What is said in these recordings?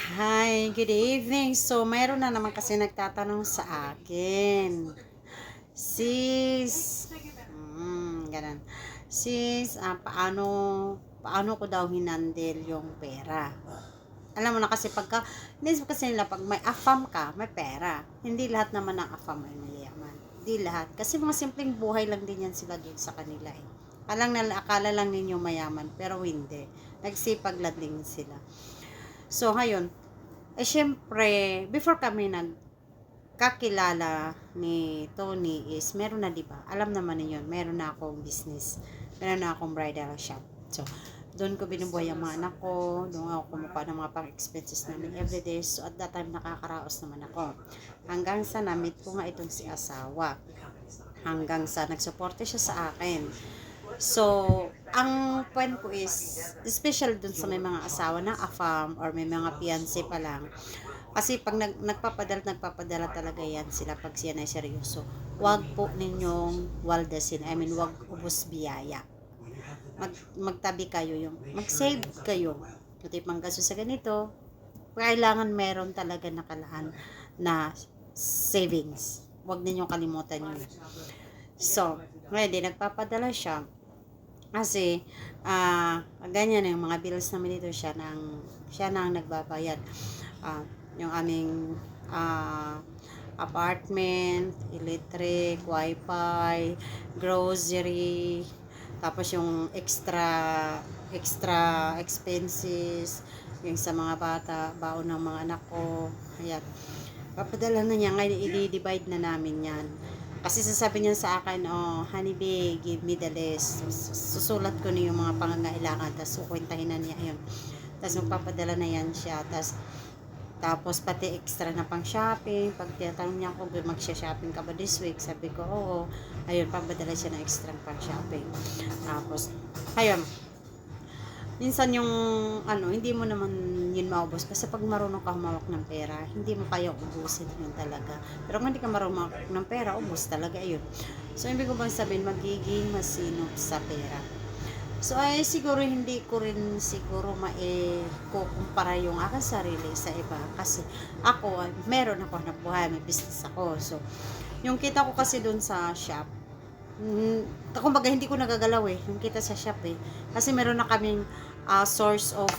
Hi, good evening. So, mayroon na naman kasi nagtatanong sa akin. Sis, ganun. Sis, paano ko daw hinandle yung pera? Alam mo na kasi inisip kasi nila pag may AFAM ka, may pera. Hindi lahat naman ng AFAM ay mayayaman. Hindi lahat. Kasi mga simpleng buhay lang din yan sila doon sa kanila eh. Akala lang ninyo mayaman, pero hindi. Nagsipag lang din sila. So, ngayon, syempre, before kami nagkakilala ni Tony is, meron na, di ba? Alam naman niyo yun, meron na akong business. Meron na akong bridal shop. So, doon ko binubuhay ang mga anak ko, doon ako kumukuha ng mga pang-expenses namin everyday. So, at that time, nakakaraos naman ako. Hanggang sa namit ko nga itong si asawa. Hanggang sa nagsuporte siya sa akin. So, ang point ko is, especially dun sa may mga asawa na afam or may mga fiancé pa lang, kasi pag nagpapadala talaga yan sila pag siya na seryoso. Huwag po ninyong waldasin. I mean, huwag ubos biyaya. Magtabi kayo mag-save kayo. Kasi panggaso sa ganito, kailangan meron talaga nakalaan na savings. Huwag ninyong kalimutan yun. So, ngayon, nagpapadala siya. Kasi, ganyan yung mga bills namin dito, siya nang nagbabayad. Yung aming apartment, electric, wifi, grocery, tapos yung extra expenses, yung sa mga bata, baon ng mga anak ko, ayan. Papadala na niya, ngayon i-divide na namin yan. Kasi sasabi niya sa akin, oh, honey babe, give me the list. Susulat ko na yung mga pangangailangan, tapos kukwentahin na niya yun. Tapos magpapadala na yan siya. Tapos pati extra na pang shopping. Pag tinatanong niya ako, magsha-shopping ka ba this week? Sabi ko, oo. Ayun, papadala siya ng extra pang shopping. Tapos, ayun, minsan yung hindi mo naman yun maubos kasi pag marunong ka humawak ng pera, hindi mo kaya ubusin yun talaga. Pero kung hindi ka marunong humawak ng pera, ubos talaga yun. So, ibig ko bang sabihin, magiging masinop sa pera. So, ay siguro hindi ko rin siguro kukumpara yung aking sarili sa iba kasi ako, meron ako na buhay, may business ako. So, yung kita ko kasi dun sa shop, kumbaga hindi ko nagagalaw yung kita sa shop kasi meron na kaming source of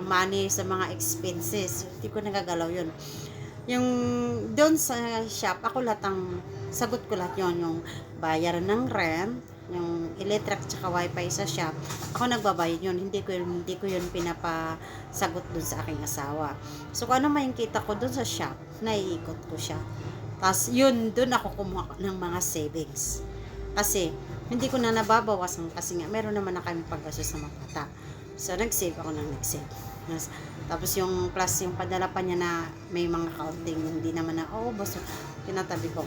money sa mga expenses, hindi ko nagagalaw yun. Yung doon sa shop, ako lahat ang sagot ko lahat yon, yung bayaran ng rent, yung electric tsaka wifi sa shop, ako nagbabayad yun, hindi ko yun pinapasagot doon sa aking asawa. So kung ano man yung kita ko doon sa shop, naiikot ko siya. Tapos yun, doon ako kumuha ng mga savings. Kasi, hindi ko na nababawasan kasi nga, meron naman na kami paggasos sa mga bata. So, nag-save ako ng nag-save. Tapos yung plus yung padala pa niya na may mga counting, hindi naman na, basta tinatabi ko.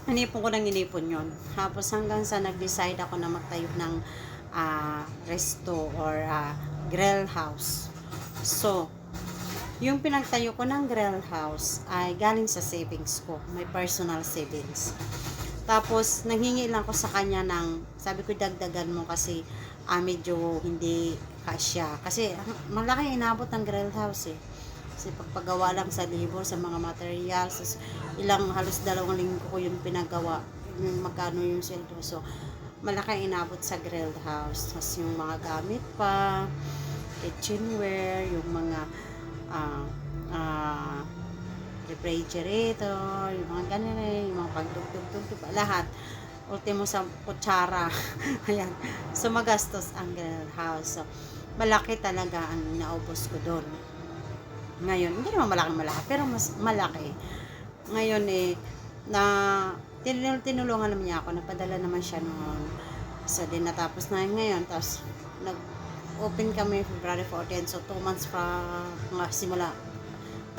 Inipon ko ng inipon yon. Tapos hanggang sa nag-decide ako na magtayo ng resto or grill house. So, yung pinagtayo ko ng grill house ay galing sa savings ko. May personal savings. Tapos, nanghingi lang ko sa kanya sabi ko, dagdagan mo kasi medyo hindi kasya. Kasi, malaki inabot ng grill house Kasi pagpagawa lang sa labor, sa mga materials, halos 2 linggo ko yun pinagawa. Magkano yung sweldo. So, malaki inabot sa grill house. Tapos, yung mga gamit pa, kitchenware, yung mga uh, uh, refrigerator, yung mga ganun yung mga pagdugtog-tugtog, lahat. Ultimo sa kutsara. Ayan. So, magastos ang grill house. So, malaki talaga ang naubos ko doon. Ngayon, hindi naman malaki, pero mas malaki. Ngayon na tinulungan naman niya ako, napadala naman siya noon. So, din natapos na ngayon, tapos nag-open kami February 14, so 2 months pa simula.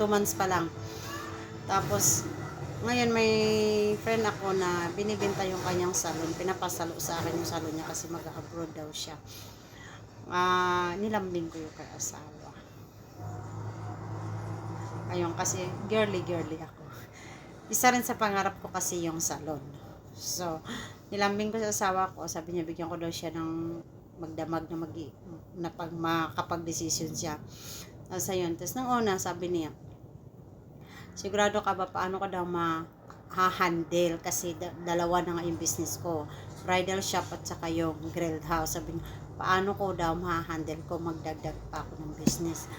2 months pa lang. Tapos, ngayon may friend ako na binibenta yung kanyang salon. Pinapasalo sa akin yung salon niya kasi mag-abroad daw siya. Nilambing ko yung kay asawa. Ayun, kasi girly ako. Isa rin sa pangarap ko kasi yung salon. So, nilambing ko sa asawa ko. Sabi niya, bigyan ko daw siya ng magdamag na makapag-decision siya. Tapos ayun, tapos nung una, sabi niya, sigurado ka ba paano ka daw ma-handle kasi dalawa na nga yung business ko, bridal shop at saka yung grilled house. Sabi niya, paano ko daw ma-handle ko, magdagdag pa ako ng business.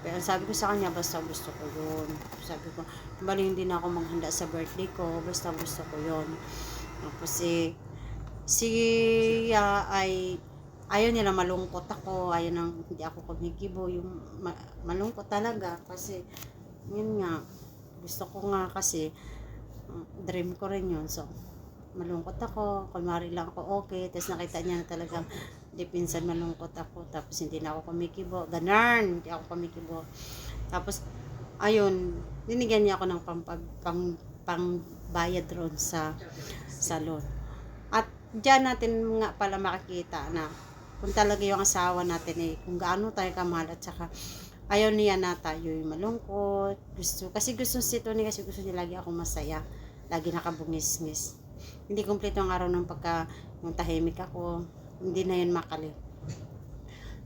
Pero sabi ko sa kanya, basta gusto ko yun. Sabi ko, bali hindi na ako maghanda sa birthday ko, basta gusto ko yun. Tapos siya ay ayaw niya na malungkot ako, ayaw nang hindi ako kumikibo, yung malungkot talaga kasi yun nga, gusto ko nga kasi dream ko rin yun. So malungkot ako, kunwari lang ako okay, tapos nakita niya na talagang di pinsan malungkot ako, tapos hindi na ako kumikibo, ganun, hindi ako kumikibo. Tapos ayun, dinigyan niya ako ng pangbayad ron sa salon. At diyan natin nga pala makikita na kung talaga yung asawa natin kung gaano tayo kamahal, at saka ayaw niya na tayo yung malungkot. Kasi gusto si Tony, kasi gusto niya lagi ako masaya, lagi nakabungis-ngis. Hindi kumpleto ang araw ng yung tahimik ako, hindi na yun makali.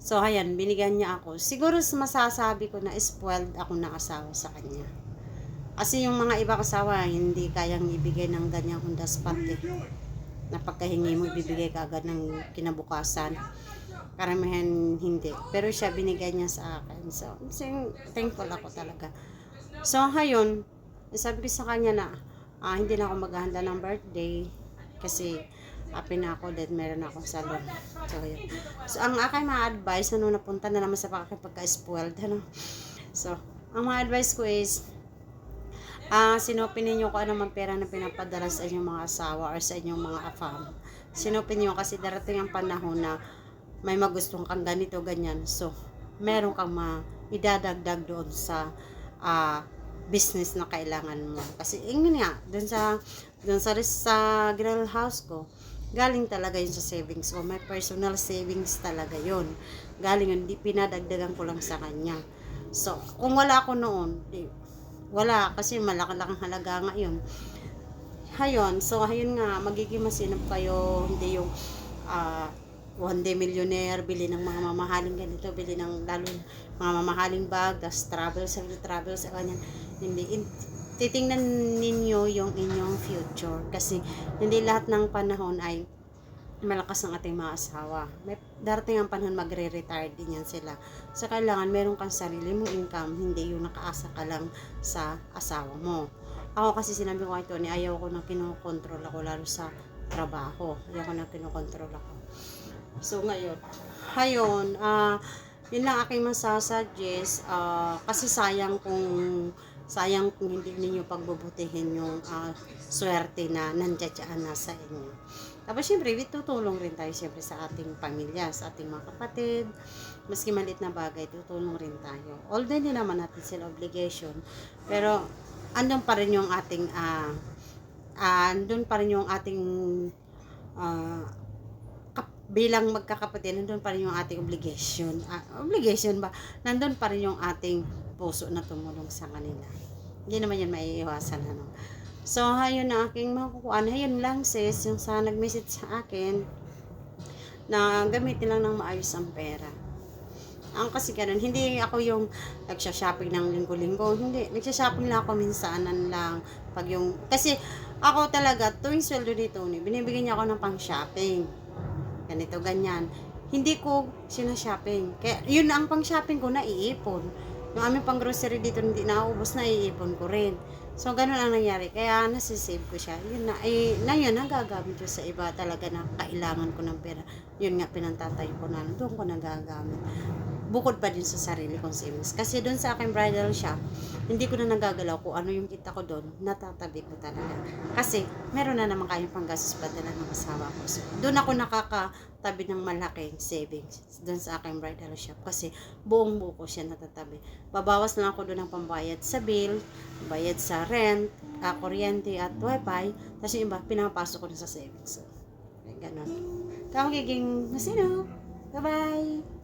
So ayan, binigyan niya ako. Siguro masasabi ko na spoiled ako na asawa sa kanya. Kasi yung mga ibang asawa hindi kayang ibigay ng ganyang hundaspat na pagkahingi mo ibibigay ka agad ng kinabukasan. Karamihan hindi. Pero siya binigay niya sa akin. So thankful ako talaga. So ngayon, sabi ko sa kanya na hindi na ako maghahanda ng birthday kasi happy na ako dahil meron akong salon. So yun. So ang aking ma-advise napunta na naman sa pagka-spoiled, ano. So ang ma-advise ko is sinopin ninyo kung ano man pera na pinapadala sa inyong mga asawa or sa inyong mga afam. Sinopin niyo kasi darating ang panahon na may magustuhan kang ganito, ganyan. So, meron kang idadagdag doon sa business na kailangan mo. Kasi, yun nga, doon sa grill house ko, galing talaga yun sa savings ko. May personal savings talaga yun. Galing yun, pinadagdagan ko lang sa kanya. So, kung wala ako noon, wala, kasi malaki-laking halaga nga yun. Hayon, so ayun nga, magiging masinop kayo, hindi yung one day millionaire, bili ng mga mamahaling ganito, bili ng lalo mga mamahaling bag, tas travel sa ganyan. Hindi, titingnan ninyo yung inyong future, kasi hindi lahat ng panahon ay malakas ang ating mga asawa. May darating ang panahon magre-retire din yan sila. So kailangan meron kang sarili mong income, hindi yung nakaasa ka lang sa asawa mo. Ako kasi sinabi ko ito ni ayaw ko na kinokontrol ako, lalo sa trabaho. Ayaw ko na kinokontrol ako. So ngayon, yun lang aking masasuggest, kasi sayang kung hindi ninyo pagbubutihin yung swerte na nandiyan na sa inyo. Tapos syempre, tutulong rin tayo syempre sa ating pamilya, sa ating mga kapatid. Maski maliit na bagay, tutulong rin tayo. Although hindi naman natin sila obligation, pero andun pa rin yung ating bilang magkakapatid, nandun pa rin yung ating obligation. Obligation ba? Nandun pa rin yung ating puso na tumulong sa kanila. Hindi naman yan maiiwasan, ano. So, ayun na aking makukuhaan. Ayun lang sis, yung sa nag-message sa akin na gamitin lang ng maayos ang pera. Ang kasi ganun, hindi ako yung nagsha-shopping ng linggo-linggo. Hindi, nagsha-shopping lang ako minsanan lang. Kasi ako talaga, tuwing sweldo ni Tony, binibigyan niya ako ng pang-shopping. Ganito, ganyan. Hindi ko sina-shopping. Kaya, yun ang pang-shopping ko, naiipon. Yung aming pang-grocery dito, hindi naubos, naiipon ko rin. So, ganun ang nangyari. Kaya, nasisave ko siya. Yun na yun, nagagamit ko sa iba talaga na kailangan ko ng pera. Yun nga, pinantatay ko na. Doon ko nagagamit. Bukod pa din sa sarili kong savings. Kasi doon sa aking bridal shop, hindi ko na nagagalaw kung ano yung kita ko doon, natatabi ko talaga. Kasi, meron na naman kayong panggastos padala ng asawa ko. So, doon ako nakakatabi ng malaking savings doon sa aking bridal shop. Kasi, buong buo ko siya natatabi. Babawas na ako doon ng pambayad sa bill, bayad sa rent, kuryente at wifi. Tapos yung iba, pinapasok ko na sa savings. So, ganun. Kaya magiging masino. Bye-bye!